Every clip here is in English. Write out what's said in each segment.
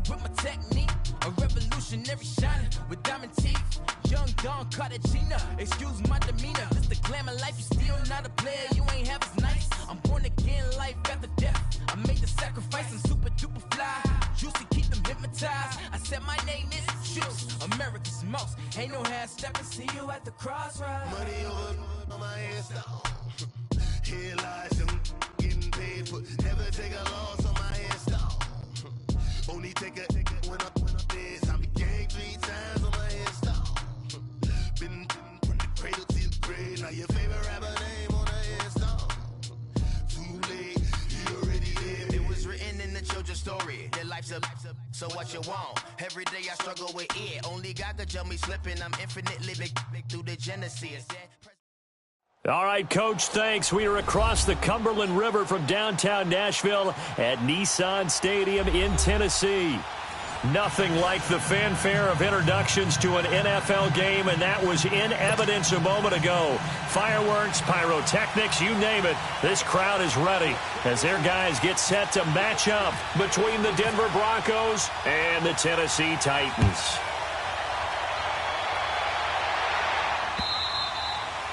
with my technique. A revolutionary shining with diamond teeth. Young Don Cartagena, excuse my demeanor. This the glamour life, you still not a player, you ain't half as nice. I'm born again, life after death. I made the sacrifice, I'm super duper fly. Juicy, keep them hypnotized. I said my name is Juice, America's most. Ain't no half stepping, see you at the crossroads. Money over on my headstone. Here lies them getting paid for. Never take a loss on my headstone. Only take a when I'm dead. I be gang 3 times on my headstone. Been from the cradle to the grave. Now your favorite rapper name on the headstone. Too late, he already lived. It was written in the children's story. Their life's a so what you want? Every day I struggle with it. Only God could tell me slipping. I'm infinitely big through the Genesis. All right, Coach, thanks. We are across the Cumberland River from downtown Nashville at Nissan Stadium in Tennessee. Nothing like the fanfare of introductions to an NFL game, and that was in evidence a moment ago. Fireworks, pyrotechnics, you name it. This crowd is ready as their guys get set to match up between the Denver Broncos and the Tennessee Titans.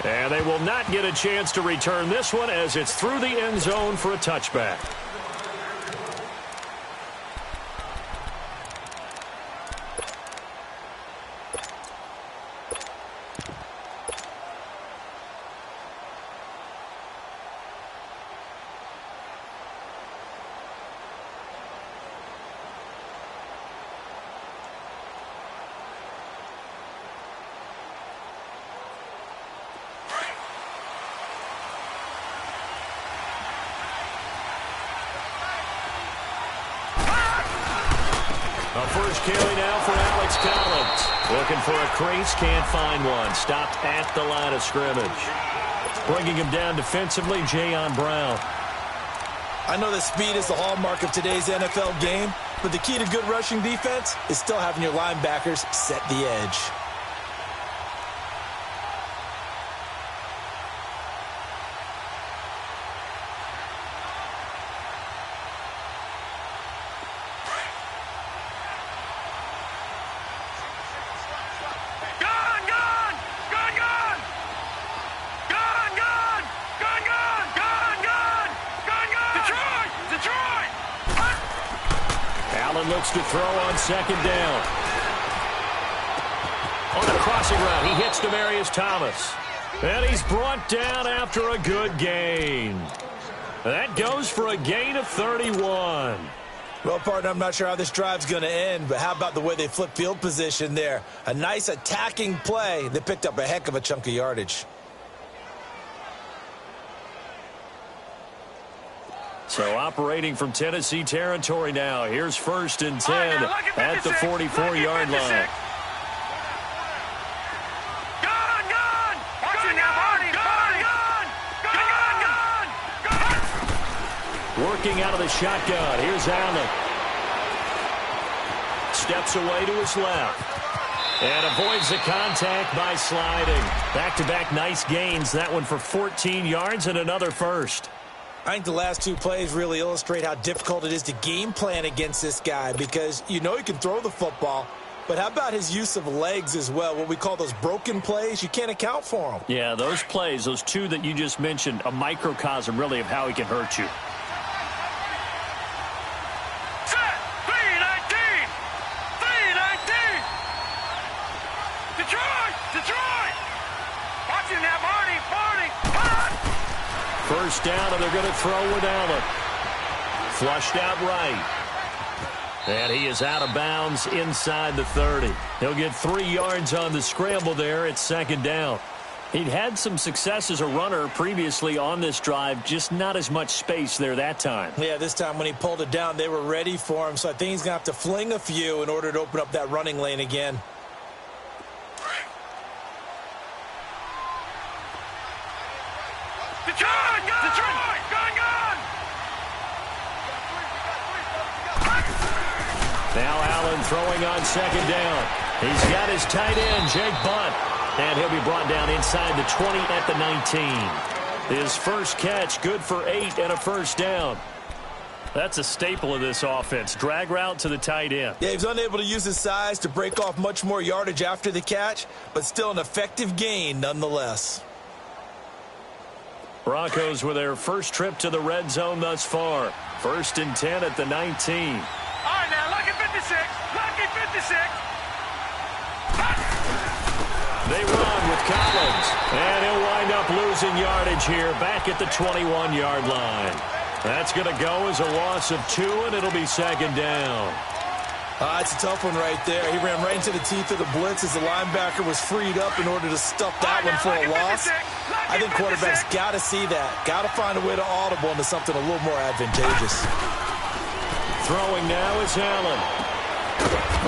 And they will not get a chance to return this one as it's through the end zone for a touchback. A first carry now for Alex Collins. Looking for a crease, can't find one. Stopped at the line of scrimmage. Bringing him down defensively, Jayon Brown. I know that speed is the hallmark of today's NFL game, but the key to good rushing defense is still having your linebackers set the edge. Looks to throw on second down. On a crossing route, he hits Demaryius Thomas. And he's brought down after a good gain. That goes for a gain of 31. Well, partner, I'm not sure how this drive's going to end, but how about the way they flip field position there? A nice attacking play that picked up a heck of a chunk of yardage. So operating from Tennessee territory now. Here's 1st and 10 at the 44-yard line. Working out of the shotgun. Here's Allen. Steps away to his left. And avoids the contact by sliding. Back-to-back nice gains. That one for 14 yards and another first. I think the last 2 plays really illustrate how difficult it is to game plan against this guy because you know he can throw the football, but how about his use of legs as well? What we call those broken plays, you can't account for them. Yeah, those plays, those 2 that you just mentioned, a microcosm really of how he can hurt you. Set! 3-19! 3-19! Detroit! Detroit! Watching that, Marty! First down, and they're going to throw with Allen. Flushed out right. And he is out of bounds inside the 30. He'll get 3 yards on the scramble there at second down. He'd had some success as a runner previously on this drive, just not as much space there that time. Yeah, this time when he pulled it down, they were ready for him, so I think he's going to have to fling a few in order to open up that running lane again. Detroit! Detroit! Gun! Now Allen throwing on second down. He's got his tight end, Jake Bunt. And he'll be brought down inside the 20 at the 19. His first catch, good for 8 and a first down. That's a staple of this offense. Drag route to the tight end. Yeah, he was unable to use his size to break off much more yardage after the catch, but still an effective gain nonetheless. Broncos with their first trip to the red zone thus far. 1st and 10 at the 19. All right, now, lucky 56. Lucky 56. They run with Collins, and he'll wind up losing yardage here back at the 21-yard line. That's going to go as a loss of 2, and it'll be 2nd down. It's a tough one right there. He ran right into the teeth of the blitz as the linebacker was freed up in order to stuff that one for a loss. I think quarterbacks got to see that. Got to find a way to audible into something a little more advantageous. Throwing now is Allen.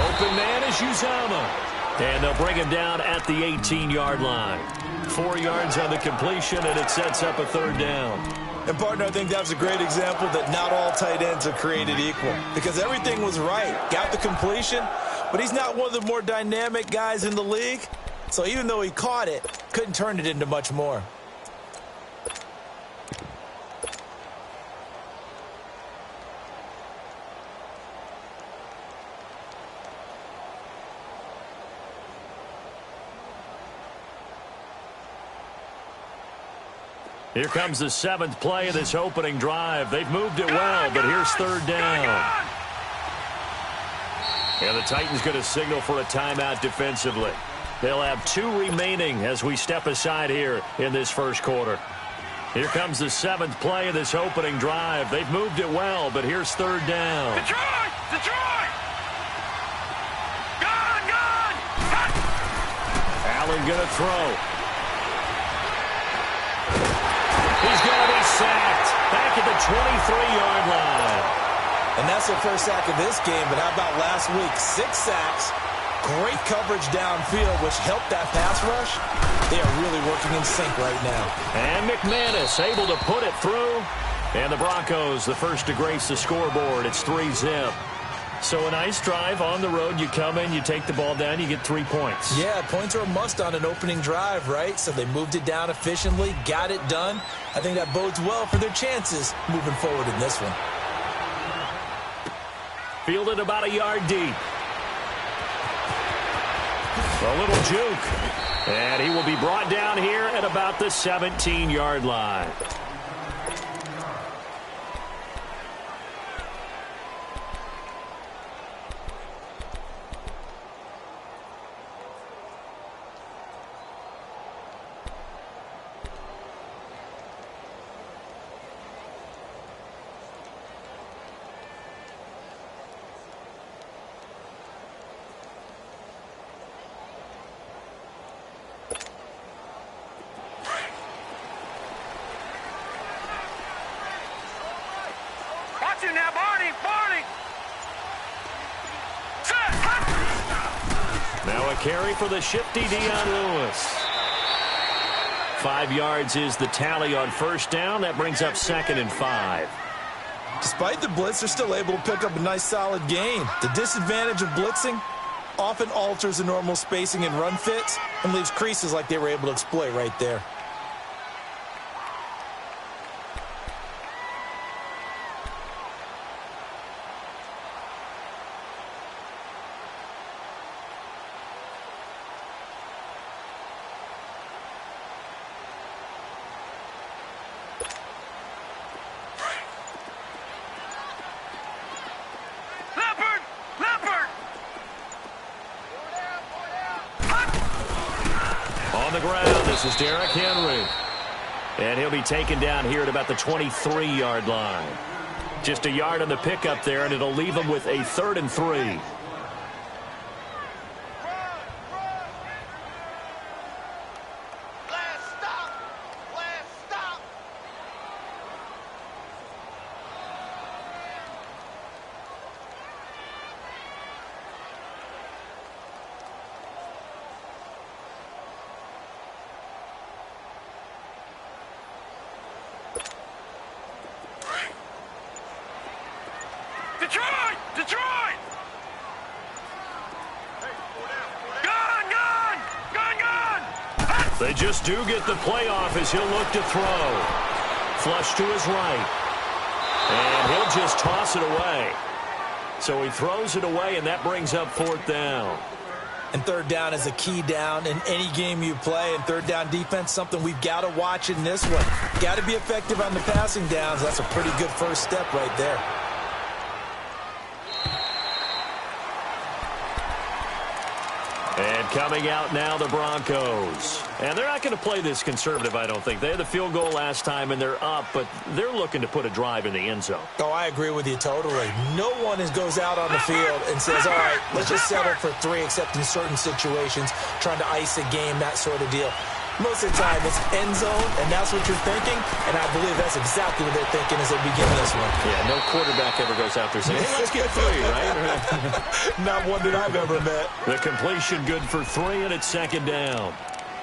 Open man is Uzomah. And they'll bring him down at the 18-yard line. 4 yards on the completion, and it sets up a 3rd down. And, partner, I think that's a great example that not all tight ends are created equal. Because everything was right. Got the completion, but he's not one of the more dynamic guys in the league. So even though he caught it, couldn't turn it into much more. Here comes the 7th play of this opening drive. They've moved it well, but here's 3rd down. And the Titans going to signal for a timeout defensively. They'll have 2 remaining as we step aside here in this first quarter. Here comes the 7th play of this opening drive. They've moved it well, but here's 3rd down. Detroit! Detroit! Gone! Allen going to throw. He's going to be sacked back at the 23-yard line. And that's their first sack of this game, but how about last week? 6 sacks, great coverage downfield, which helped that pass rush. They are really working in sync right now. And McManus able to put it through. And the Broncos, the first to grace the scoreboard. It's 3-zip. So a nice drive on the road. You come in, you take the ball down, you get 3 points. Yeah, points are a must on an opening drive, right? So they moved it down efficiently, got it done. I think that bodes well for their chances moving forward in this one. Fielded about a yard deep. A little juke. And he will be brought down here at about the 17-yard line. Now, Barney! Set! Now a carry for the shifty Dion Lewis. 5 yards is the tally on 1st down. That brings up 2nd and 5. Despite the blitz, they're still able to pick up a nice solid gain. The disadvantage of blitzing often alters the normal spacing and run fits and leaves creases like they were able to exploit right there. On the ground, this is Derrick Henry. And he'll be taken down here at about the 23-yard line. Just a yard on the pickup there, and it'll leave him with a 3rd and 3. Detroit! Gone! They just do get the playoff as he'll look to throw. Flush to his right. And he'll just toss it away. So he throws it away, and that brings up 4th down. And 3rd down is a key down in any game you play. And 3rd down defense, something we've got to watch in this one. Got to be effective on the passing downs. That's a pretty good first step right there. And coming out now, the Broncos. And they're not going to play this conservative, I don't think. They had the field goal last time, and they're up, but they're looking to put a drive in the end zone. Oh, I agree with you totally. No one goes out on the field and says, all right, let's just settle for 3, except in certain situations, trying to ice a game, that sort of deal. Most of the time, it's end zone, and that's what you're thinking, and I believe that's exactly what they're thinking as they begin this one. Yeah, no quarterback ever goes out there saying, hey, let's get 3, right? Not one that I've ever met. The completion good for 3, and it's 2nd down.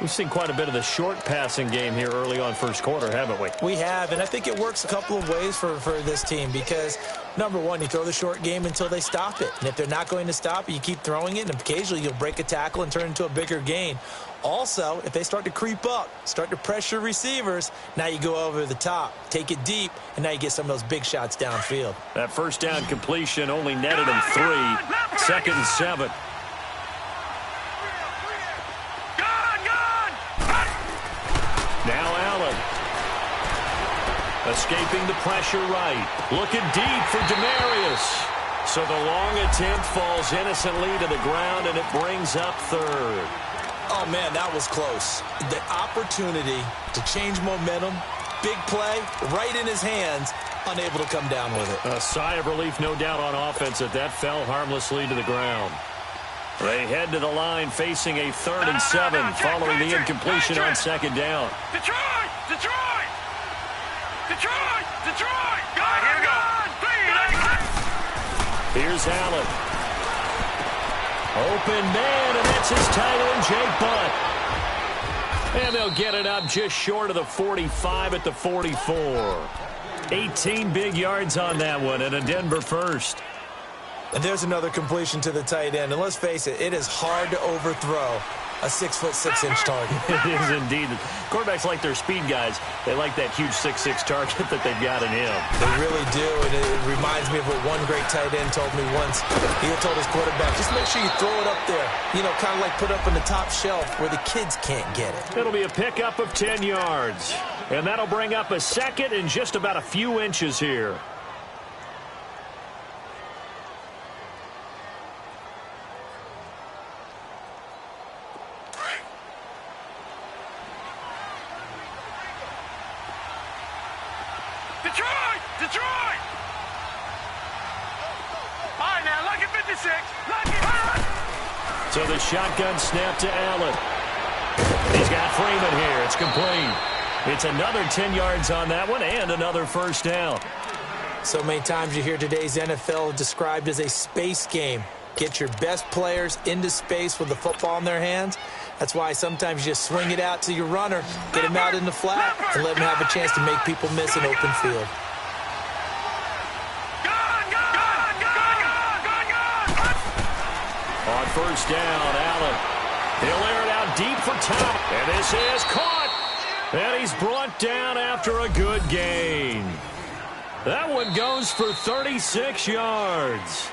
We've seen quite a bit of the short passing game here early on first quarter, haven't we? We have, and I think it works a couple of ways for this team because, number one, you throw the short game until they stop it. And if they're not going to stop it, you keep throwing it, and occasionally you'll break a tackle and turn it into a bigger gain. Also, if they start to creep up, start to pressure receivers, now you go over the top, take it deep, and now you get some of those big shots downfield. That first down completion only netted him 3. 2nd and 7. Now Allen. Escaping the pressure right. Looking deep for Demarius. So the long attempt falls innocently to the ground, and it brings up 3rd. Oh, man, that was close. The opportunity to change momentum, big play, right in his hands, unable to come down with it. A sigh of relief, no doubt, on offense that fell harmlessly to the ground. They head to the line facing a 3rd and 7 following the incompletion on 2nd down. Detroit! Detroit! Detroit! Detroit! Here we go. Here's Allen. Open man, and that's his tight end, Jake Butt. And they'll get it up just short of the 45 at the 44. 18 big yards on that one, and a Denver first. And there's another completion to the tight end. And let's face it, it is hard to overthrow a 6'6" target. It is indeed. Quarterbacks like their speed guys. They like that huge 6'6" target that they've got in him. They really do, and it reminds me of what one great tight end told me once. He had told his quarterback, just make sure you throw it up there. You know, kind of like put up on the top shelf where the kids can't get it. It'll be a pickup of 10 yards. And that'll bring up a 2nd and just about a few inches here. Detroit! Detroit! All right, now, lucky 56. Lucky. So the shotgun snap to Allen. He's got Freeman here. It's complete. It's another 10 yards on that one and another first down. So many times you hear today's NFL described as a space game. Get your best players into space with the football in their hands. That's why sometimes you just swing it out to your runner, get him out in the flat, and let him have a chance to make people miss an open field. On first down, Allen. He'll air it out deep for Tom. And this is caught. And he's brought down after a good gain. That one goes for 36 yards.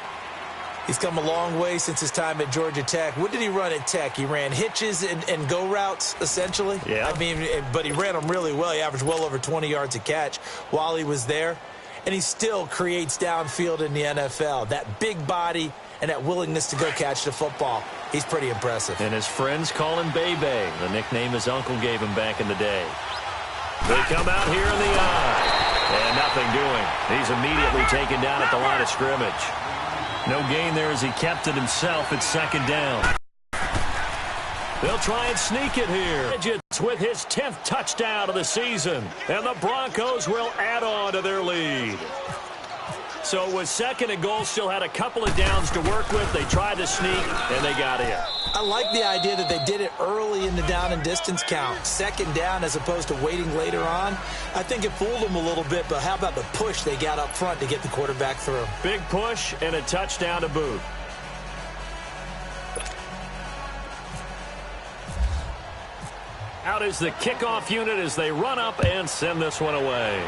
He's come a long way since his time at Georgia Tech. What did he run at Tech? He ran hitches and go routes, essentially. Yeah. I mean, but he ran them really well. He averaged well over 20 yards a catch while he was there. And he still creates downfield in the NFL. That big body and that willingness to go catch the football. He's pretty impressive. And his friends call him Bebe, the nickname his uncle gave him back in the day. They come out here in the eye. And nothing doing. He's immediately taken down at the line of scrimmage. No gain there as he kept it himself at 2nd down. They'll try and sneak it here. It's with his 10th touchdown of the season. And the Broncos will add on to their lead. So it was 2nd and goal, still had a couple of downs to work with. They tried to sneak, and they got in. I like the idea that they did it early in the down and distance count. 2nd down as opposed to waiting later on. I think it fooled them a little bit, but how about the push they got up front to get the quarterback through? Big push and a touchdown to boot. Out is the kickoff unit as they run up and send this one away.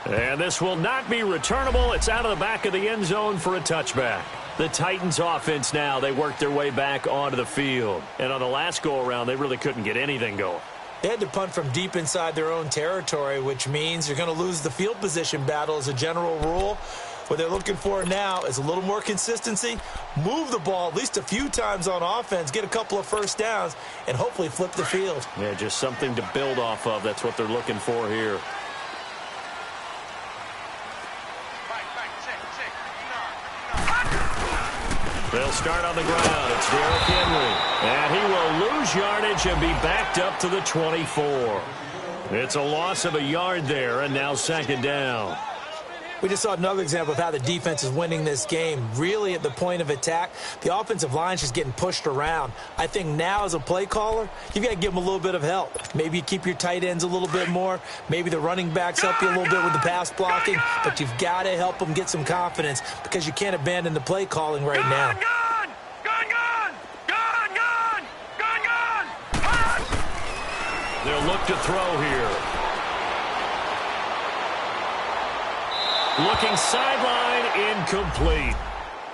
And this will not be returnable. It's out of the back of the end zone for a touchback. The Titans offense now, they worked their way back onto the field. And on the last go-around, they really couldn't get anything going. They had to punt from deep inside their own territory, which means you're going to lose the field position battle as a general rule. What they're looking for now is a little more consistency, move the ball at least a few times on offense, get a couple of first downs, and hopefully flip the field. Yeah, just something to build off of. That's what they're looking for here. They'll start on the ground. It's Derrick Henry. And he will lose yardage and be backed up to the 24. It's a loss of a yard there, and now second down. We just saw another example of how the defense is winning this game. Really at the point of attack, the offensive line's just getting pushed around. I think now as a play caller, you've got to give them a little bit of help. Maybe you keep your tight ends a little bit more. Maybe the running backs help you a little bit with the pass blocking. But you've got to help them get some confidence because you can't abandon the play calling right now. They'll look to throw here. Looking sideline, incomplete.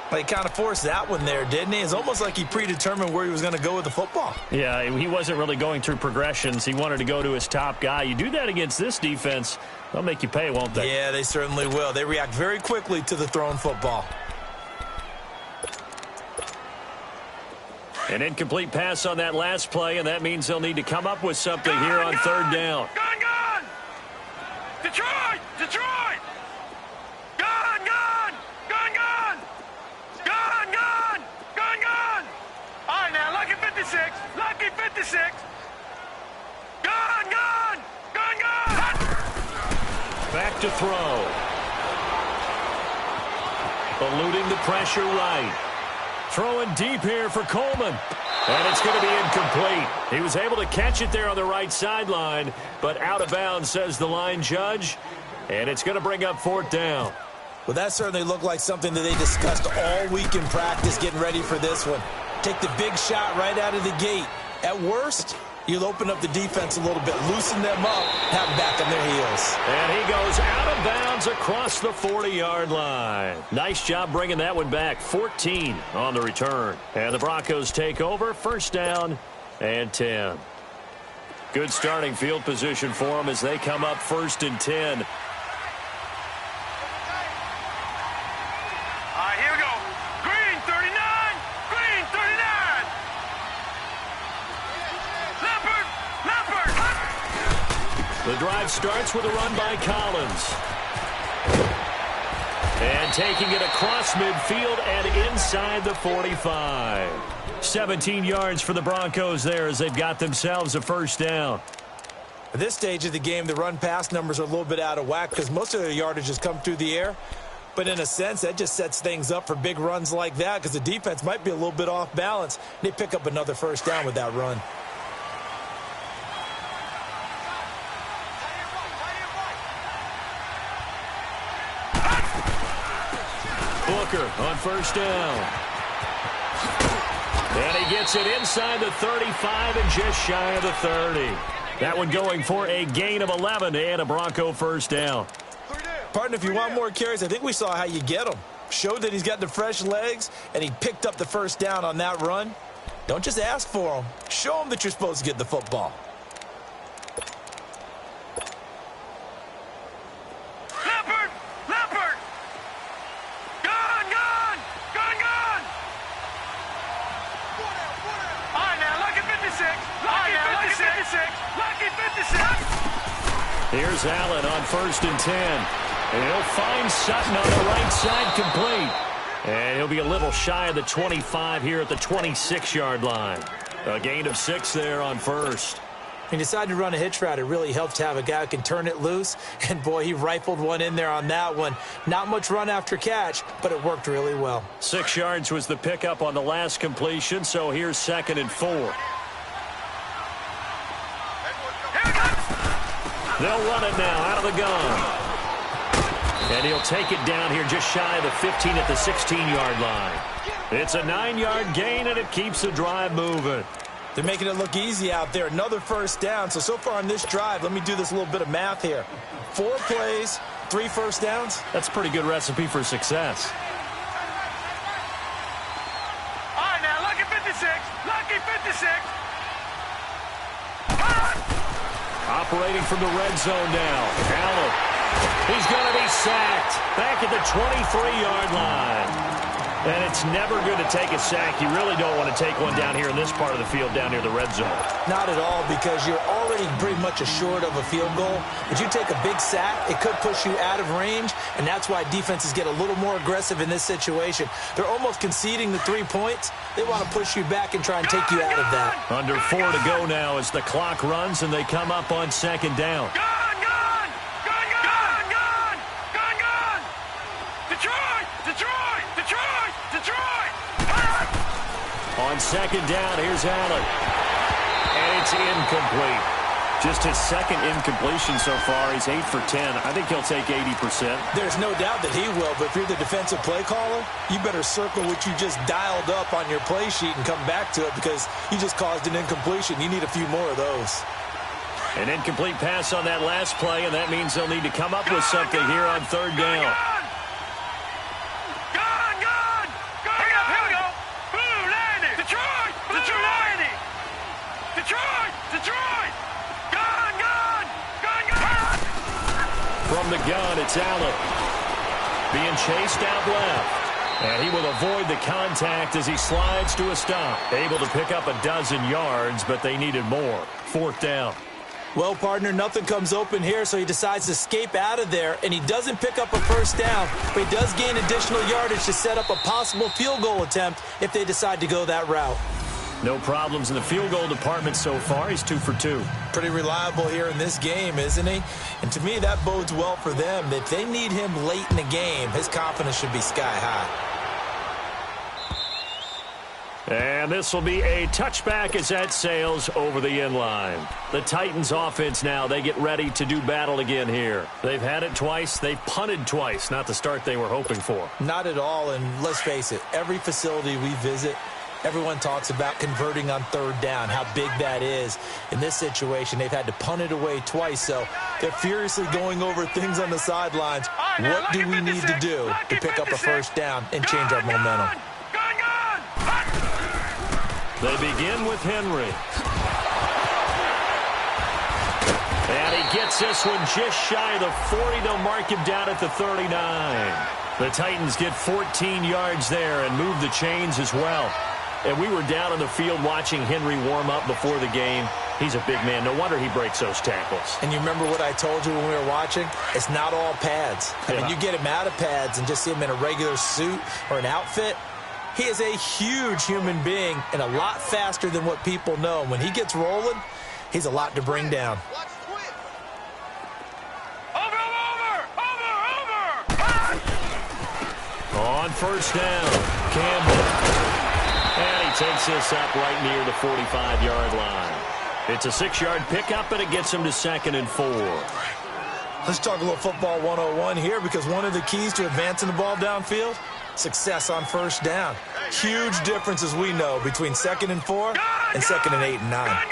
Well, he kind of forced that one there, didn't he? It's almost like he predetermined where he was going to go with the football. Yeah, he wasn't really going through progressions. He wanted to go to his top guy. You do that against this defense, they'll make you pay, won't they? Yeah, they certainly will. They react very quickly to the thrown football. An incomplete pass on that last play, and that means they'll need to come up with something here on third down. Gun! Detroit! Detroit! Gun! All right, now, lucky 56. Lucky 56. Gun! Back to throw. Eluding the pressure right. Throwing deep here for Coleman. And it's going to be incomplete. He was able to catch it there on the right sideline, but out of bounds, says the line judge. And it's going to bring up fourth down. Well, that certainly looked like something that they discussed all week in practice getting ready for this one. Take the big shot right out of the gate. At worst, you'll open up the defense a little bit, loosen them up, have them back on their heels. And he goes out of bounds across the 40-yard line. Nice job bringing that one back. 14 on the return. And the Broncos take over. First down and 10. Good starting field position for them as they come up first and 10. The drive starts with a run by Collins. And taking it across midfield and inside the 45. 17 yards for the Broncos there as they've got themselves a first down. At this stage of the game, the run-pass numbers are a little bit out of whack because most of their yardage has come through the air. But in a sense, that just sets things up for big runs like that because the defense might be a little bit off balance. They pick up another first down with that run. Booker on first down. And he gets it inside the 35 and just shy of the 30. That one going for a gain of 11 and a Bronco first down. Partner, if you want more carries, I think we saw how you get them. Showed that he's got the fresh legs, and he picked up the first down on that run. Don't just ask for them. Show them that you're supposed to get the football. Here's Allen on first and 10. And he'll find Sutton on the right side complete. And he'll be a little shy of the 25 here at the 26-yard line. A gain of 6 there on first. He decided to run a hitch route. It really helped to have a guy who can turn it loose. And, boy, he rifled one in there on that one. Not much run after catch, but it worked really well. 6 yards was the pickup on the last completion, so here's 2nd and 4. They'll run it now out of the gun. And he'll take it down here just shy of the 15 at the 16-yard line. It's a 9-yard gain, and it keeps the drive moving. They're making it look easy out there. Another first down. So far on this drive, let me do this little bit of math here. 4 plays, 3 first downs? That's a pretty good recipe for success. All right, now, lucky 56. Lucky 56. Operating from the red zone now. Allen. He's going to be sacked. Back at the 23-yard line. And it's never good to take a sack. You really don't want to take one down here in this part of the field, down near the red zone. Not at all, because you're already pretty much assured of a field goal. But you take a big sack, it could push you out of range, and that's why defenses get a little more aggressive in this situation. They're almost conceding the 3 points. They want to push you back and try and take you out of that. Under 4 to go now as the clock runs, and they come up on second down. On second down, here's Allen. And it's incomplete. Just his second incompletion so far. He's 8 for 10. I think he'll take 80%. There's no doubt that he will, but if you're the defensive play caller, you better circle what you just dialed up on your play sheet and come back to it, because you just caused an incompletion. You need a few more of those. An incomplete pass on that last play, and that means they'll need to come up with something here on third down. From the gun, it's Allen. Being chased out left. And he will avoid the contact as he slides to a stop. Able to pick up a dozen yards, but they needed more. Fourth down. Well, partner, nothing comes open here, so he decides to escape out of there, and he doesn't pick up a first down, but he does gain additional yardage to set up a possible field goal attempt if they decide to go that route. No problems in the field goal department so far. He's 2 for 2. Pretty reliable here in this game, isn't he? And to me, that bodes well for them. If they need him late in the game, his confidence should be sky high. And this will be a touchback as that sails over the end line. The Titans offense now, they get ready to do battle again here. They've had it twice. They've punted twice. Not the start they were hoping for. Not at all, and let's face it, every facility we visit, everyone talks about converting on third down, how big that is. In this situation, they've had to punt it away twice, so they're furiously going over things on the sidelines. What do we need to do to pick up a first down and change our momentum? They begin with Henry. And he gets this one just shy of the 40. They'll mark him down at the 39. The Titans get 14 yards there and move the chains as well. And we were down on the field watching Henry warm up before the game. He's a big man. No wonder he breaks those tackles. And you remember what I told you when we were watching? It's not all pads. I mean, you get him out of pads and just see him in a regular suit or an outfit. He is a huge human being and a lot faster than what people know. When he gets rolling, he's a lot to bring down. On first down, Campbell. And he takes this up right near the 45-yard line. It's a 6-yard pickup, and it gets him to 2nd and 4. Let's talk a little football 101 here, because one of the keys to advancing the ball downfield, success on first down. Huge difference, as we know, between 2nd and 4 and 2nd and 8 and 9.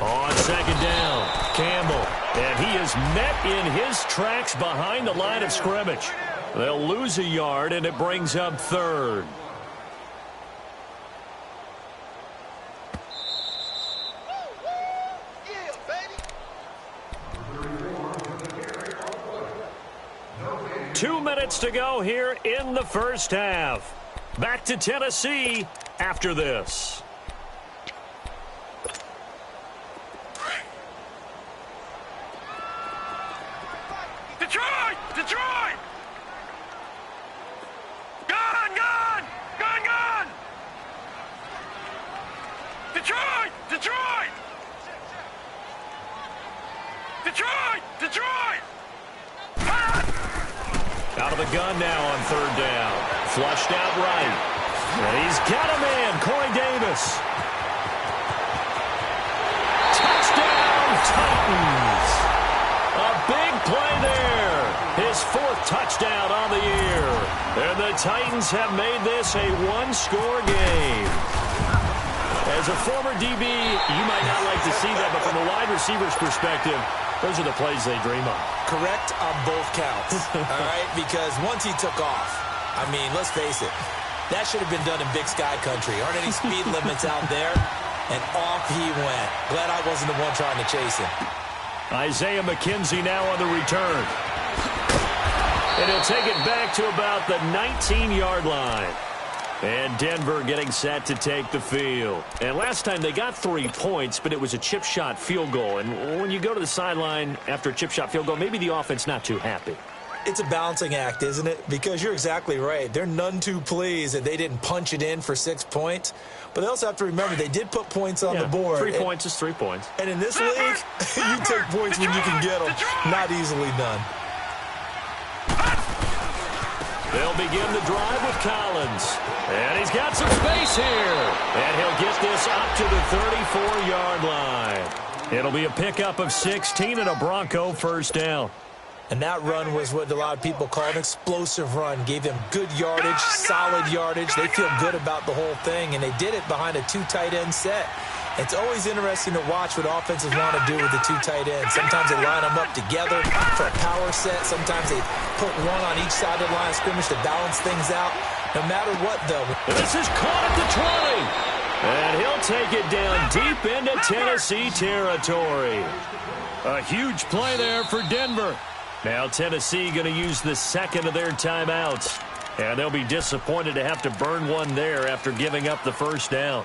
On second down, Campbell. And he is met in his tracks behind the line of scrimmage. They'll lose a yard, and it brings up 3rd. Two minutes to go here in the first half. Back to Tennessee after this. Detroit! Detroit! Gun! Gun! Gun! Gun! Detroit! Detroit! Detroit! Detroit! Out of the gun now on third down. Flushed out right. And he's got a man, Corey Davis. Touchdown, Titans. A big play there. His 4th touchdown on the year. And the the Titans have made this a one-score game. As a former DB, you might not like to see that, but from a wide receiver's perspective, those are the plays they dream of. Correct on both counts, all right? Because once he took off, I mean, let's face it, that should have been done in Big Sky country. Aren't any speed limits out there? And off he went. Glad I wasn't the one trying to chase him. Isaiah McKenzie now on the return. And he'll take it back to about the 19-yard line. And Denver getting set to take the field. And last time they got 3 points, but it was a chip shot field goal. And when you go to the sideline after a chip shot field goal, maybe the offense not too happy. It's a balancing act, isn't it? Because you're exactly right. They're none too pleased that they didn't punch it in for 6 points. But they also have to remember they did put points on the board. 3 points is 3 points. And in this league, you take points when you can get them. Not easily done. They'll begin the drive with Collins. And he's got some space here. And he'll get this up to the 34-yard line. It'll be a pickup of 16 and a Bronco first down. And that run was what a lot of people call an explosive run. Gave them good yardage, solid yardage. They feel good about the whole thing, and they did it behind a 2 tight end set. It's always interesting to watch what offenses want to do with the 2 tight ends. Sometimes they line them up together for a power set. Sometimes they put one on each side of the line of scrimmage to balance things out. No matter what, though. This is caught at the 20. And he'll take it down deep into Tennessee territory. A huge play there for Denver. Now Tennessee going to use the second of their timeouts. And they'll be disappointed to have to burn one there after giving up the first down.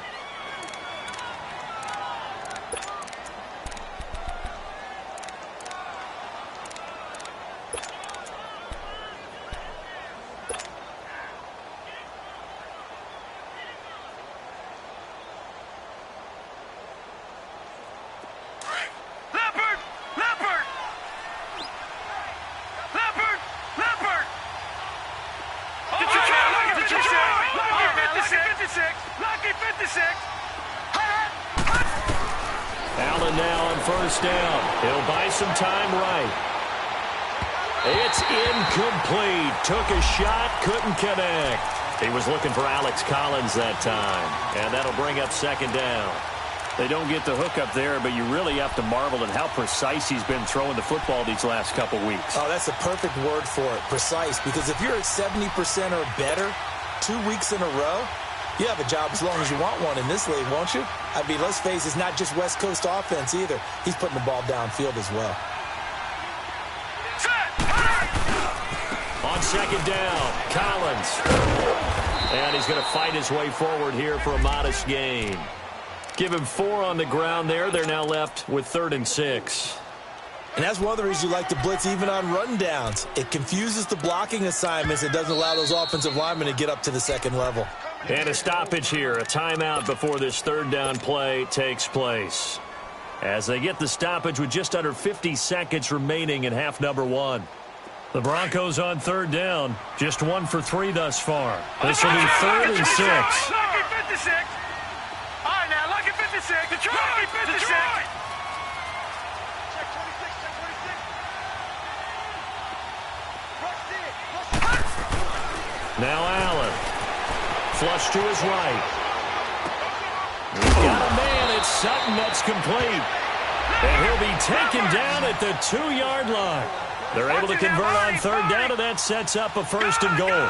Allen now on first down. He'll buy some time right. It's incomplete. Took a shot, couldn't connect. He was looking for Alex Collins that time. And that'll bring up second down. They don't get the hook up there, but you really have to marvel at how precise he's been throwing the football these last couple weeks. Oh, that's a perfect word for it, precise. Because if you're at 70% or better 2 weeks in a row, you have a job as long as you want one in this league, won't you? I mean, let's face it, it's not just West Coast offense either. He's putting the ball downfield as well. On second down, Collins. And he's going to fight his way forward here for a modest gain. Give him 4 on the ground there. They're now left with 3rd and 6. And that's one of the reasons you like to blitz even on rundowns. It confuses the blocking assignments. It doesn't allow those offensive linemen to get up to the second level. And a stoppage here, a timeout before this 3rd down play takes place. As they get the stoppage with just under 50 seconds remaining in half number 1. The Broncos on 3rd down, just 1 for 3 thus far. This will be 3rd and 6. Lucky 56. All right, now, lucky 56. Detroit. Lucky 56. Detroit. Check 26, check 26. Now Allen. Flush to his right. He's got a man. It's Sutton. That's complete. And he'll be taken down at the 2-yard line. They're able to convert on 3rd down, and that sets up a 1st and goal.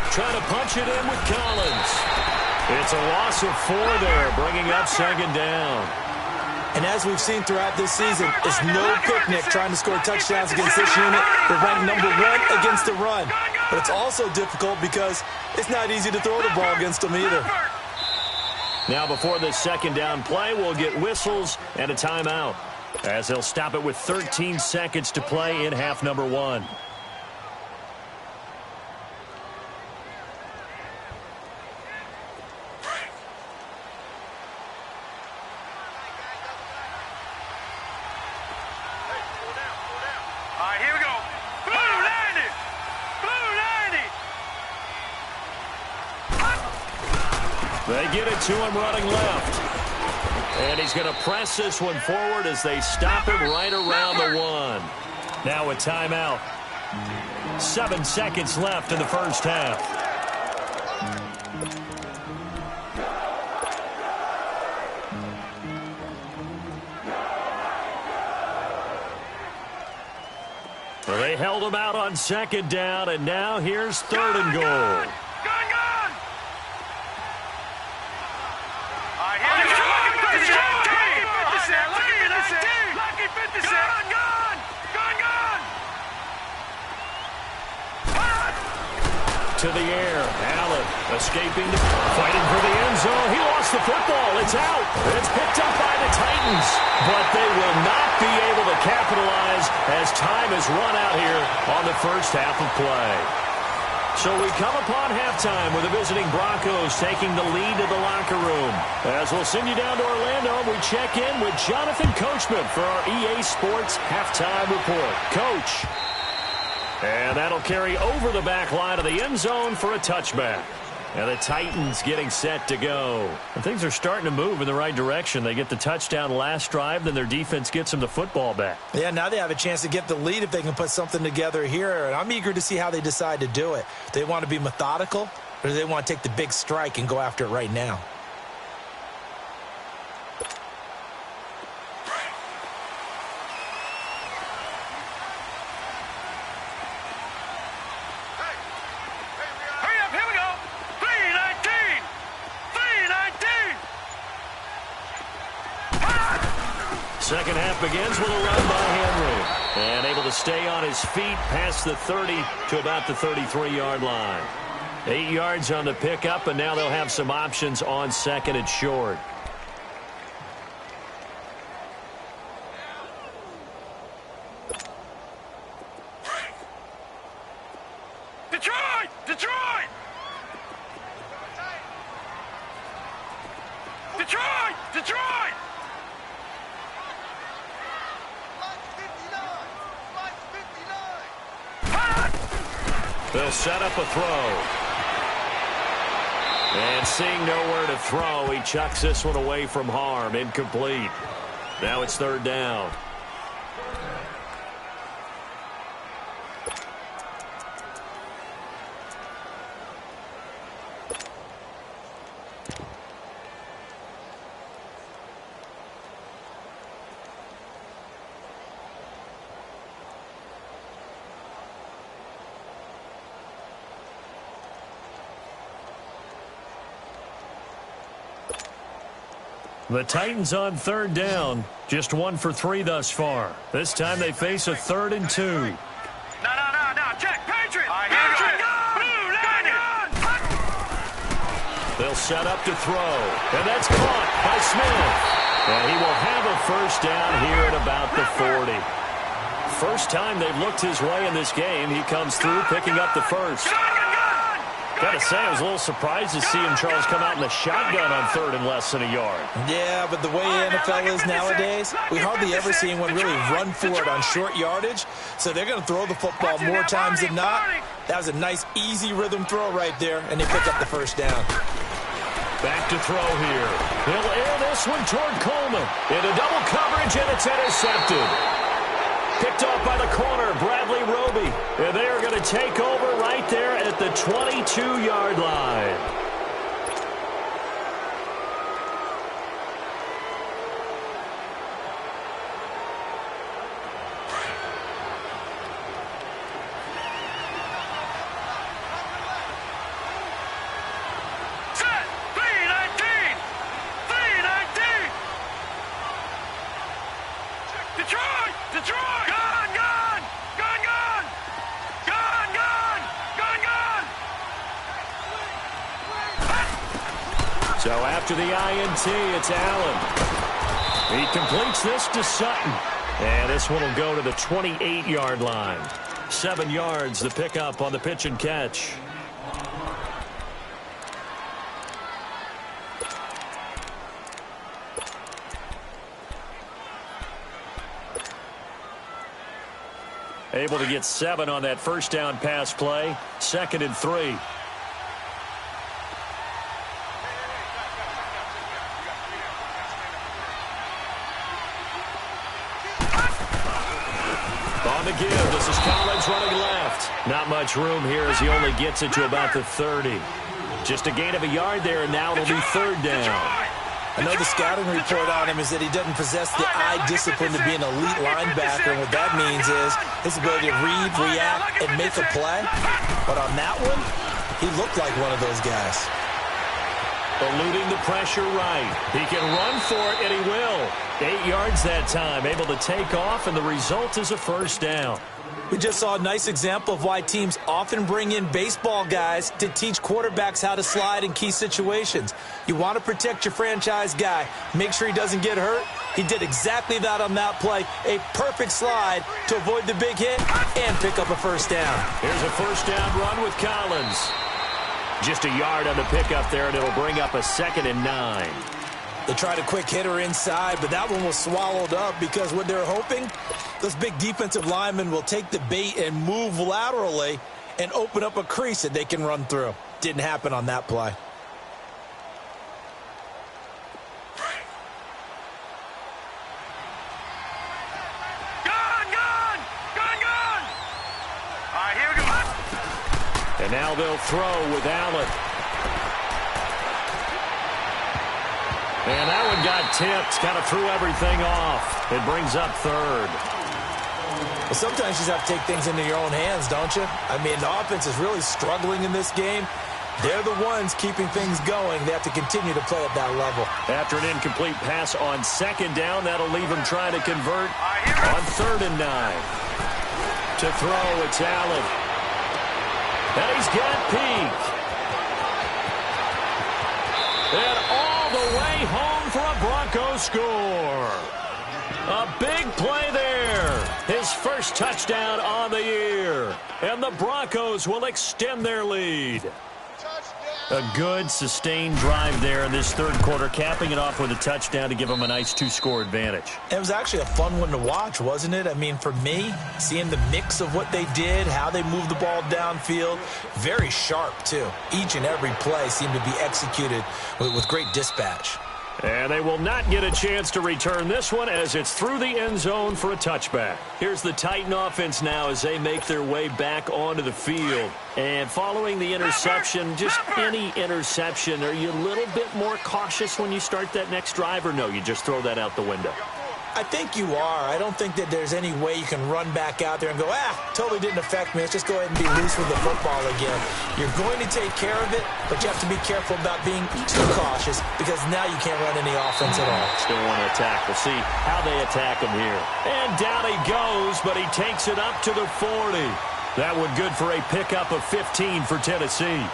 Trying to punch it in with Collins. It's a loss of 4 there, bringing up 2nd down. And as we've seen throughout this season, it's no picnic trying to score touchdowns against this unit. They're ranked number 1 against the run. But it's also difficult because it's not easy to throw the ball against them either. Now before this 2nd down play, we'll get whistles and a timeout, as they'll stop it with 13 seconds to play in half number 1. They get it to him running left. And he's going to press this one forward as they stop him right around the 1. Now a timeout. 7 seconds left in the first half. Well, they held him out on second down, and now here's third and goal. To the air, Allen escaping, fighting for the end zone. He lost the football. It's out. It's picked up by the Titans, but they will not be able to capitalize as time has run out here on the first half of play. So we come upon halftime with the visiting Broncos taking the lead to the locker room. As we'll send you down to Orlando, we check in with Jonathan Coachman for our EA Sports Halftime Report. Coach. And that'll carry over the back line of the end zone for a touchback. And the Titans getting set to go. And things are starting to move in the right direction. They get the touchdown last drive, then their defense gets them the football back. Yeah, now they have a chance to get the lead if they can put something together here. And I'm eager to see how they decide to do it. Do they want to be methodical, or do they want to take the big strike and go after it right now? Second half begins with a run by Henry. And able to stay on his feet past the 30 to about the 33-yard line. 8 yards on the pickup, and now they'll have some options on second and short. Detroit! Detroit! Detroit! Detroit! They'll set up a throw. And seeing nowhere to throw, he chucks this one away from harm. Incomplete. Now it's third down. The Titans on third down. Just 1 for 3 thus far. This time they face a 3rd and 2. No. Check. Patriot. Patriot. They'll set up to throw. And that's caught by Smith. And he will have a first down here at about the 40. First time they've looked his way in this game. He comes through picking up the first. Gotta say, I was a little surprised to see him, Charles, come out in the shotgun on 3rd and less than a yard. Yeah, but the way the NFL is nowadays, we hardly ever see anyone really run for it on short yardage. So they're going to throw the football more times than not. That was a nice, easy rhythm throw right there, and they pick up the first down. Back to throw here. He'll air this one toward Coleman. Into double coverage, and it's intercepted. Picked off by the corner, Bradley Roby. And they are going to take over right there at the 22-yard line. So after the INT, it's Allen. He completes this to Sutton. And this one will go to the 28-yard line. 7 yards, the pickup on the pitch and catch. Able to get 7 on that first down pass play. 2nd and 3. On the give, this is Collins running left. Not much room here as he only gets it to about the 30. Just a gain of a yard there, and now it'll be third down. I know the scouting report on him is that he doesn't possess the eye discipline to be an elite linebacker, and what that means is his ability to read, react, and make a play. But on that one, he looked like one of those guys. Eluding the pressure right. He can run for it, and he will. 8 yards that time, able to take off, and the result is a first down. We just saw a nice example of why teams often bring in baseball guys to teach quarterbacks how to slide in key situations. You want to protect your franchise guy. Make sure he doesn't get hurt. He did exactly that on that play. A perfect slide to avoid the big hit and pick up a first down. Here's a first down run with Collins. Just a yard on the pickup there, and it'll bring up a 2nd and 9. They tried a quick hitter inside, but that one was swallowed up because what they're hoping, those big defensive linemen will take the bait and move laterally and open up a crease that they can run through. Didn't happen on that play. Gun! All right, here we go. And now they'll throw with Allen. And that one got tipped, kind of threw everything off. It brings up third. Well, sometimes you just have to take things into your own hands, don't you? I mean, the offense is really struggling in this game. They're the ones keeping things going. They have to continue to play at that level. After an incomplete pass on 2nd down, that'll leave him trying to convert on 3rd and 9. To throw, it's Allen. And he's got Peak. And all the way home for a Broncos score. A big play there. His first touchdown on the year. And the Broncos will extend their lead. A good, sustained drive there in this third quarter, capping it off with a touchdown to give them a nice 2-score advantage. It was actually a fun one to watch, wasn't it? I mean, for me, seeing the mix of what they did, how they moved the ball downfield, very sharp, too. Each and every play seemed to be executed with great dispatch. And they will not get a chance to return this one as it's through the end zone for a touchback. Here's the Titan offense now as they make their way back onto the field. And following the interception, just any interception, are you a little bit more cautious when you start that next drive, or no, you just throw that out the window? I think you are. I don't think that there's any way you can run back out there and go, totally didn't affect me. Let's just go ahead and be loose with the football again. You're going to take care of it, but you have to be careful about being too cautious because now you can't run any offense at all. Still want to attack. We'll see how they attack him here. And down he goes, but he takes it up to the 40. That one good for a pickup of 15 for Tennessee.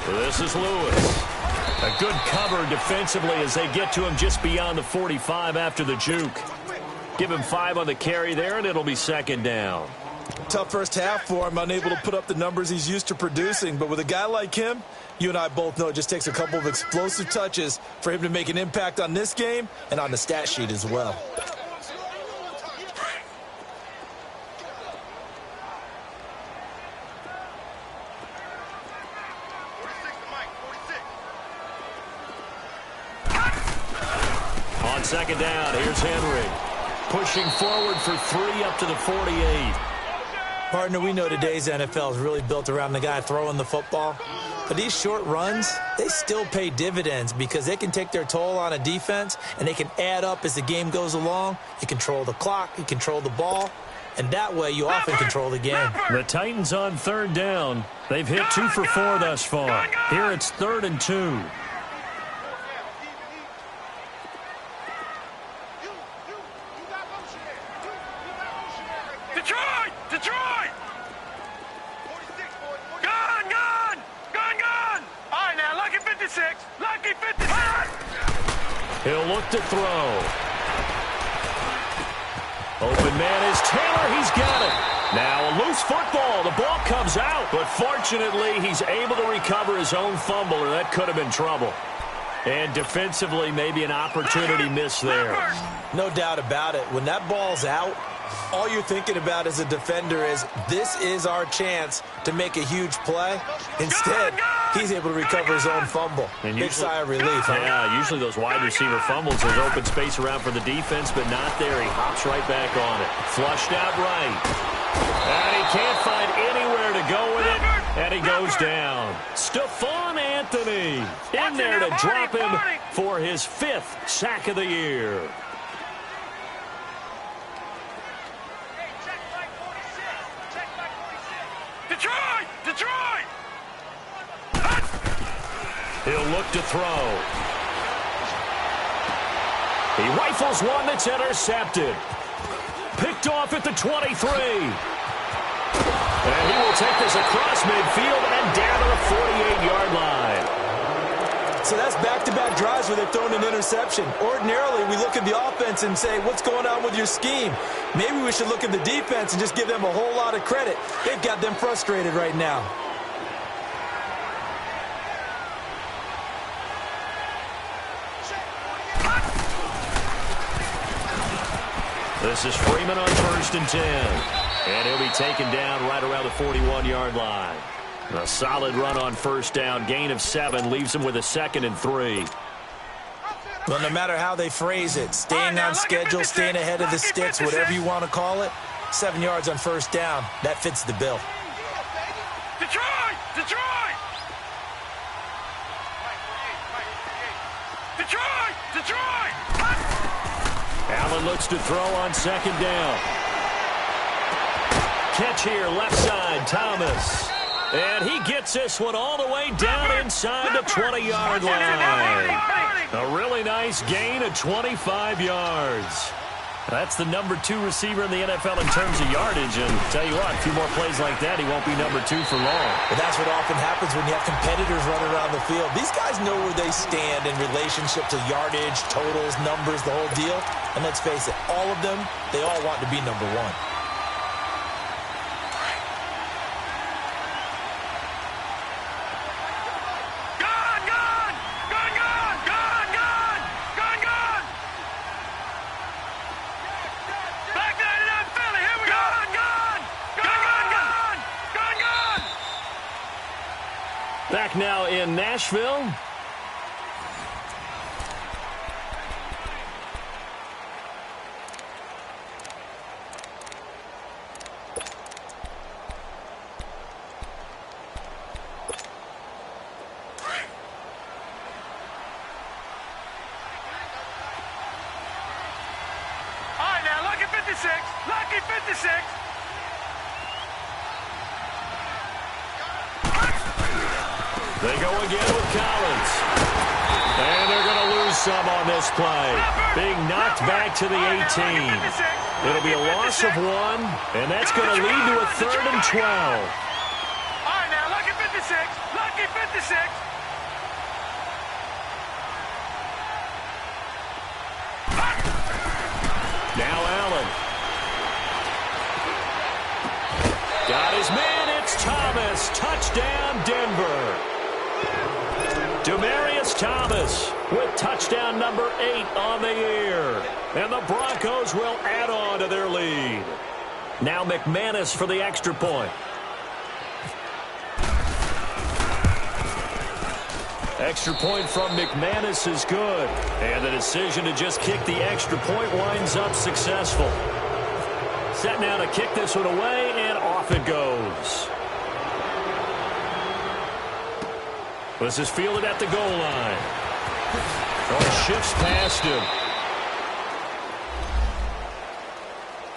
This is Lewis. A good cover defensively as they get to him just beyond the 45 after the juke. Give him 5 on the carry there, and it'll be 2nd down. Tough first half for him, unable to put up the numbers he's used to producing. But with a guy like him, you and I both know it just takes a couple of explosive touches for him to make an impact on this game and on the stat sheet as well. On 2nd down, here's Henry. Pushing forward for 3 up to the 48. Partner, we know today's NFL is really built around the guy throwing the football. But these short runs, they still pay dividends because they can take their toll on a defense and they can add up as the game goes along. You control the clock, you control the ball, and that way you often control the game. The Titans on 3rd down. They've hit 2 for 4 thus far. Here it's 3rd and 2. Detroit! Gun! All right, now, lucky 56. Lucky 56. He'll look to throw. Open man is Taylor. He's got it. Now a loose football. The ball comes out, but fortunately he's able to recover his own fumble, or that could have been trouble. And defensively, maybe an opportunity missed there. No doubt about it. When that ball's out, all you're thinking about as a defender is, this is our chance to make a huge play. Instead, he's able to recover his own fumble. And big sigh of relief. Yeah, usually those wide receiver fumbles, there's open space around for the defense, but not there. He hops right back on it. Flushed out right. And he can't find anywhere to go with it. And he goes down. Stephon Anthony in there to drop him for his 5th sack of the year. Detroit! He'll look to throw. He rifles one that's intercepted. Picked off at the 23. And he will take this across midfield and down to the 48-yard line. So that's back-to-back drives where they've thrown an interception. Ordinarily, we look at the offense and say, what's going on with your scheme? Maybe we should look at the defense and just give them a whole lot of credit. They've got them frustrated right now. This is Freeman on 1st and 10. And he'll be taken down right around the 41-yard line. A solid run on 1st down. Gain of 7 leaves him with a 2nd and 3. Well, no matter how they phrase it, staying on schedule, staying ahead of the sticks, whatever you want to call it, 7 yards on 1st down, that fits the bill. Detroit! Allen looks to throw on 2nd down. Catch here, left side, Thomas. And he gets this one all the way down inside the 20-yard line. A really nice gain of 25 yards. That's the number 2 receiver in the NFL in terms of yardage. And tell you what, a few more plays like that, he won't be number 2 for long. But that's what often happens when you have competitors running around the field. These guys know where they stand in relationship to yardage, totals, numbers, the whole deal. And let's face it, all of them, they all want to be number 1. Back now in Nashville. All right, now, lucky 56. Lucky 56. They go again with Collins. And they're going to lose some on this play. Being knocked back to the 18. It'll be a loss of 1, and that's going to lead to a 3rd and 12. All right, now, lucky 56. Lucky 56. Now Allen. Got his man, it's Thomas. Touchdown, Denver. Demaryius Thomas with touchdown number 8 on the year. And the Broncos will add on to their lead. Now McManus for the extra point. Extra point from McManus is good. And the decision to just kick the extra point winds up successful. Set now to kick this one away, and off it goes. This is fielded at the goal line. Oh, shifts past him.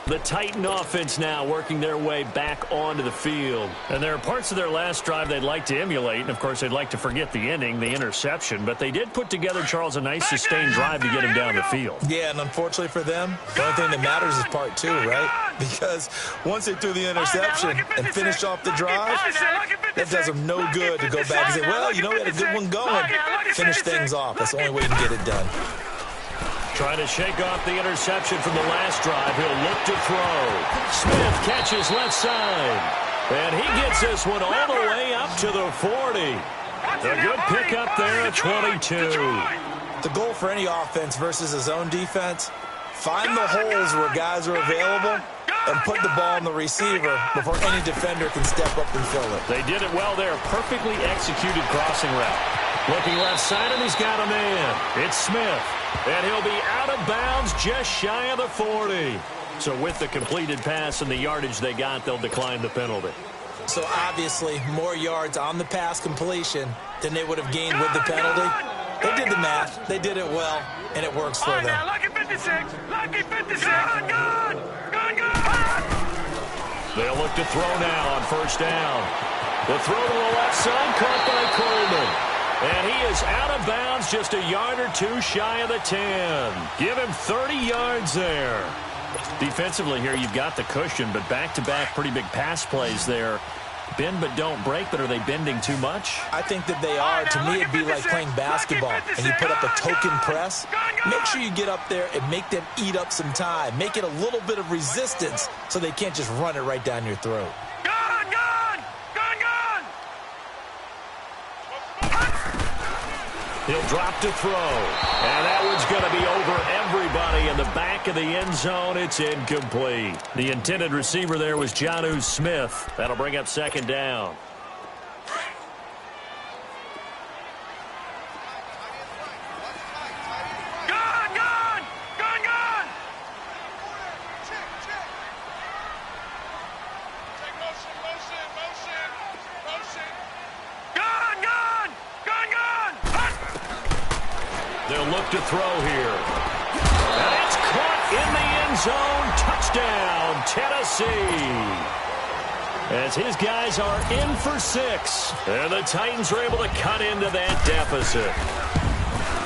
The Titan offense now working their way back onto the field. And there are parts of their last drive they'd like to emulate. And, of course, they'd like to forget the ending, the interception. But they did put together, Charles, a nice sustained drive to get him down the field. Yeah, and unfortunately for them, the only thing that matters is part 2, right? Because once they threw the interception and finished off the drive, that does them no good to go back and say, well, you know, we had a good one going. Finish things off. That's the only way you can get it done. Trying to shake off the interception from the last drive. He'll look to throw. Smith catches left side. And he gets this one all the way up to the 40. A good pickup there at 22. The goal for any offense versus a zone defense, find the holes where guys are available and put the ball on the receiver before any defender can step up and fill it. They did it well there. Perfectly executed crossing route. Looking left side, and he's got a man. It's Smith. And he'll be out of bounds just shy of the 40. So with the completed pass and the yardage they got, they'll decline the penalty. So obviously more yards on the pass completion than they would have gained with the penalty. They did the math. They did it well, and it works for them. Now, lucky 56. Lucky 56. Gun. They'll look to throw now on first down. The throw to the left side, caught by Coleman. And he is out of bounds just a yard or two shy of the 10. Give him 30 yards there. Defensively here, you've got the cushion, but back-to-back pretty big pass plays there. Bend but don't break, but are they bending too much? I think that they are. To me, it'd be like playing basketball, and you put up a token press. Make sure you get up there and make them eat up some time. Make it a little bit of resistance so they can't just run it right down your throat. He'll drop to throw. And that one's going to be over everybody in the back of the end zone. It's incomplete. The intended receiver there was Jonnu Smith. That'll bring up second down. They'll look to throw here. And it's caught in the end zone. Touchdown, Tennessee. As his guys are in for 6. And the Titans are able to cut into that deficit.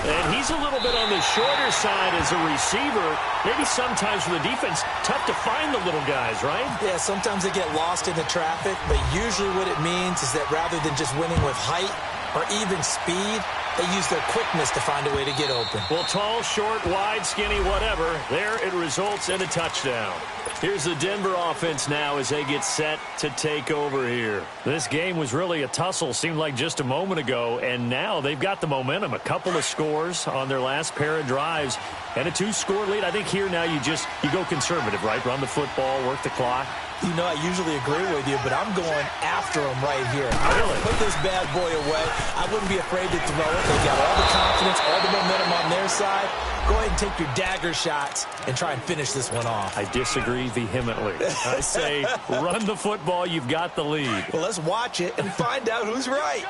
And he's a little bit on the shorter side as a receiver. Maybe sometimes for the defense, tough to find the little guys, right? Yeah, sometimes they get lost in the traffic, but usually what it means is that rather than just winning with height or even speed, they use their quickness to find a way to get open. Well, tall, short, wide, skinny, whatever. There it results in a touchdown. Here's the Denver offense now as they get set to take over here. This game was really a tussle, seemed like just a moment ago, and now they've got the momentum. A couple of scores on their last pair of drives and a 2-score lead. I think here now you go conservative, right? Run the football, work the clock. You know, I usually agree with you, but I'm going after him right here. Really? Put this bad boy away. I wouldn't be afraid to throw it. They got all the confidence, all the momentum on their side. Go ahead and take your dagger shots and try and finish this one off. I disagree vehemently. I say run the football. You've got the lead. Well, let's watch it and find out who's right.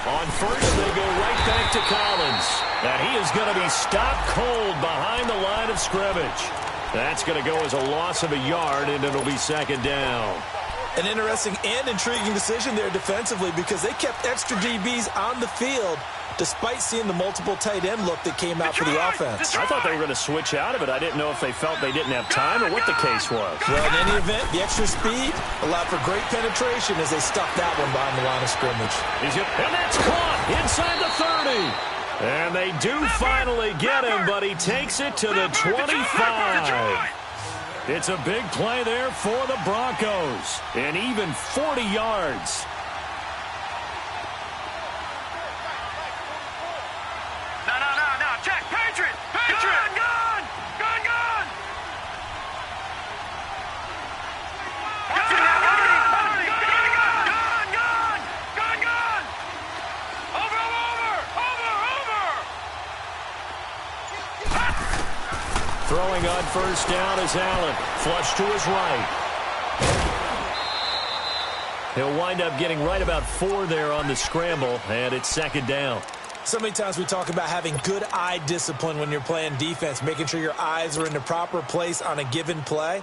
On first, they go right back to Collins. And he is going to be stopped cold behind the line of scrimmage. That's going to go as a loss of a yard, and it'll be second down. An interesting and intriguing decision there defensively because they kept extra DBs on the field despite seeing the multiple tight end look that came out for the offense. I thought they were going to switch out of it. I didn't know if they felt they didn't have time or what the case was. Well, in any event, the extra speed allowed for great penetration as they stuffed that one behind the line of scrimmage. And that's caught inside the 30. And they do finally get him, but he takes it to the 25. It's a big play there for the Broncos. And even 40 yards. No. Check. Patriot. Gun. Over. Throwing on first down is Allen. Flush to his right. He'll wind up getting right about 4 there on the scramble, and it's second down. So many times we talk about having good eye discipline when you're playing defense, making sure your eyes are in the proper place on a given play.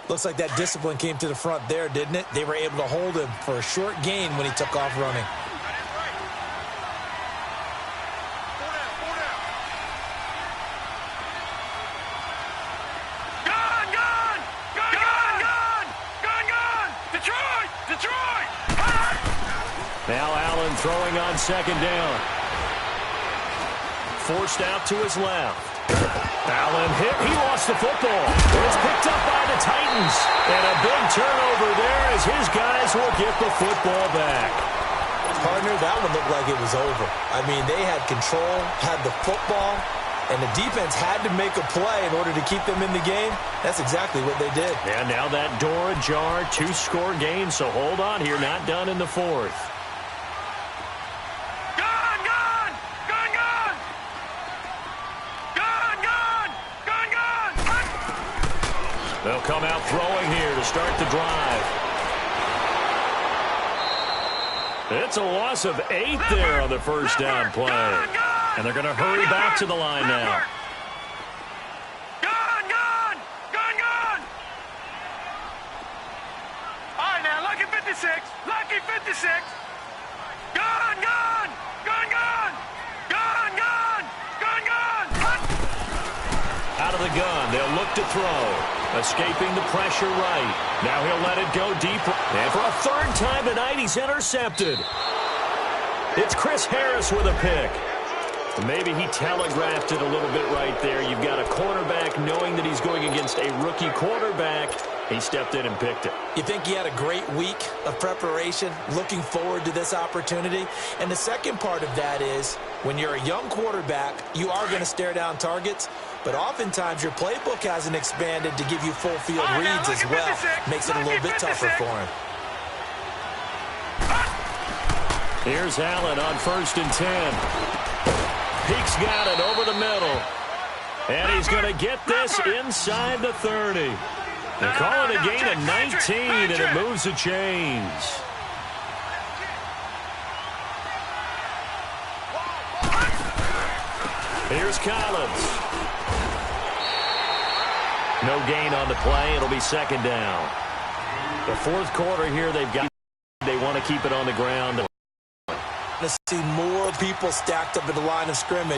Looks like that discipline came to the front there, didn't it? They were able to hold him for a short gain when he took off running. Detroit! Now Allen throwing on second down. Forced out to his left. Allen hit. He lost the football. It's picked up by the Titans. And a big turnover there as his guys will get the football back. Partner, that one looked like it was over. I mean, they had control, had the football, and the defense had to make a play in order to keep them in the game. That's exactly what they did. And now that door ajar, 2-score game, so hold on here, not done in the fourth. They'll come out throwing here to start the drive. It's a loss of 8 there on the first down play. And they're going to hurry back to the line now. All right, now, lucky 56. Lucky 56. Gone, gone. Gone, gone. Gone, gone. Gone, gone. Out of the gun, they'll look to throw. Escaping the pressure right. Now he'll let it go deep. And for a third time tonight, he's intercepted. It's Chris Harris with a pick. Maybe he telegraphed it a little bit right there. You've got a cornerback knowing that he's going against a rookie quarterback. He stepped in and picked it. You think he had a great week of preparation, looking forward to this opportunity? And the second part of that is, when you're a young quarterback, you are going to stare down targets, but oftentimes your playbook hasn't expanded to give you full field reads as well. Makes it a little bit tougher for him. Here's Allen on 1st and 10. Peek's got it over the middle. And he's going to get this inside the 30. They call it a gain of 19, and it moves the chains. Here's Collins. No gain on the play. It'll be 2nd down. The 4th quarter here, they want to keep it on the ground. To see more people stacked up at the line of scrimmage.